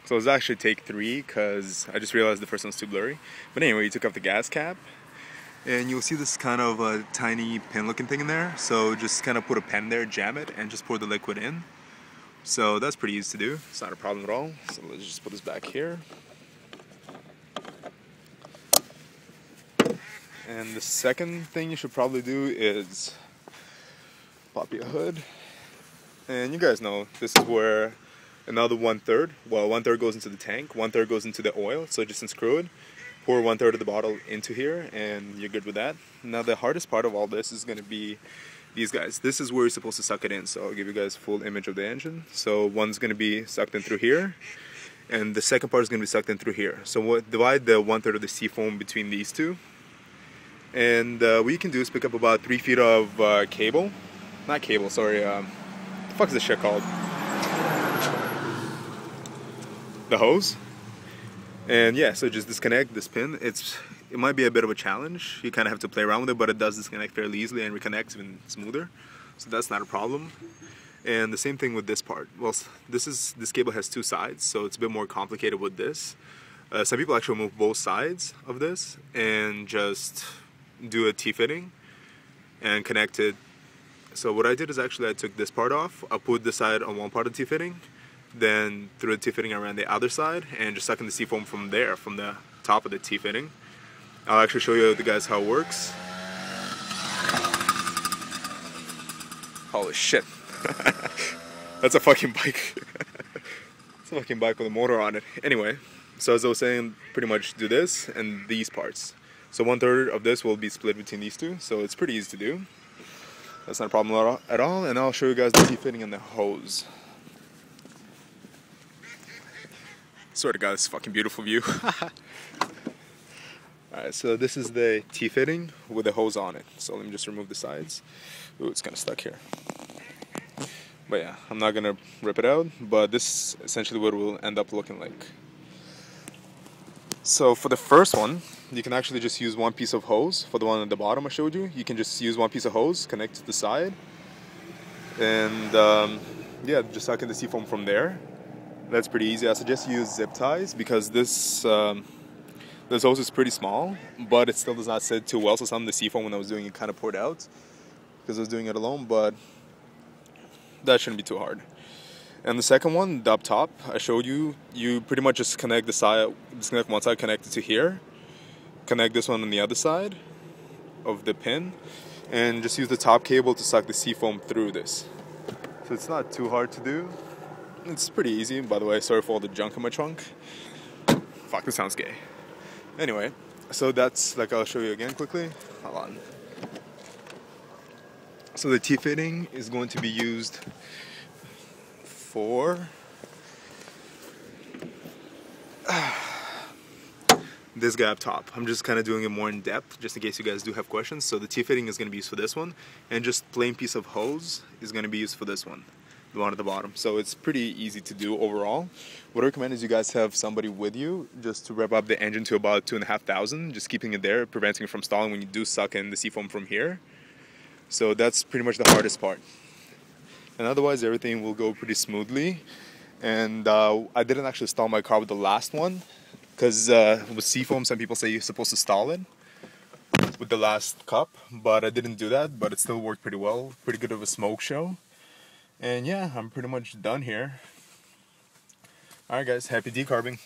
So it was actually take 3 because I just realized the first one was too blurry. But anyway, you took off the gas cap. And you'll see this kind of a tiny pin looking thing in there. So just kind of put a pen there, jam it, and just pour the liquid in. So that's pretty easy to do. It's not a problem at all. So let's just put this back here. And the second thing you should probably do is pop your hood. And you guys know this is where another 1/3, well, 1/3 goes into the tank, 1/3 goes into the oil. So just unscrew it, pour 1/3 of the bottle into here, and you're good with that. Now the hardest part of all this is going to be these guys. This is where you're supposed to suck it in. So I'll give you guys a full image of the engine. So one's going to be sucked in through here, and the second part is going to be sucked in through here. So divide the 1/3 of the seafoam between these two. And what you can do is pick up about 3 feet of cable. Not cable, sorry. What the fuck is this shit called? The hose. And yeah, so just disconnect this pin. It might be a bit of a challenge. You kind of have to play around with it, but it does disconnect fairly easily and reconnects even smoother. So that's not a problem. And the same thing with this part. Well, this cable has 2 sides, so it's a bit more complicated with this. Some people actually move both sides of this and just do a T-fitting and connect it. So what I did is actually I took this part off. I put this side on one part of the T-fitting, then through the T-fitting around the other side, and just sucking the seafoam from there, from the top of the T-fitting. I'll actually show you guys how it works. Holy shit. That's a fucking bike. It's a fucking bike with a motor on it. Anyway, so as I was saying, pretty much do this and these parts. So 1/3 of this will be split between these two, so it's pretty easy to do. That's not a problem at all, and I'll show you guys the T-fitting and the hose. Swear to God, this is a fucking beautiful view. Alright, so this is the T-fitting with the hose on it. So let me just remove the sides. Ooh, it's kind of stuck here. But yeah, I'm not going to rip it out, but this is essentially what it will end up looking like. So for the first one, you can actually just use one piece of hose. For the one at the bottom I showed you, you can just use one piece of hose, connect to the side, and yeah, just suck in the seafoam from there. That's pretty easy. I suggest you use zip ties because this hose is pretty small, but it still does not sit too well. So some of the seafoam when I was doing it kind of poured out because I was doing it alone, but that shouldn't be too hard. And the second one, the up top, I showed you, you pretty much just connect the side, disconnect one side, connect it to here, connect this one on the other side of the pin, and just use the top cable to suck the seafoam through this. So it's not too hard to do. It's pretty easy. By the way, sorry for all the junk in my trunk. Fuck, this sounds gay. Anyway, so that's, like, I'll show you again quickly. Hold on. So the T-fitting is going to be used for this guy up top. I'm just kind of doing it more in depth just in case you guys do have questions. So the T-fitting is going to be used for this one, and just plain piece of hose is going to be used for this one, the one at the bottom. So it's pretty easy to do overall. What I recommend is you guys have somebody with you just to rev up the engine to about 2,500, just keeping it there, preventing it from stalling when you do suck in the seafoam from here. So that's pretty much the hardest part. And otherwise everything will go pretty smoothly. And I didn't actually stall my car with the last one because with seafoam some people say you're supposed to stall it with the last cup, but I didn't do that, but it still worked pretty well. Pretty good of a smoke show. And yeah, I'm pretty much done here. Alright guys, happy decarbing.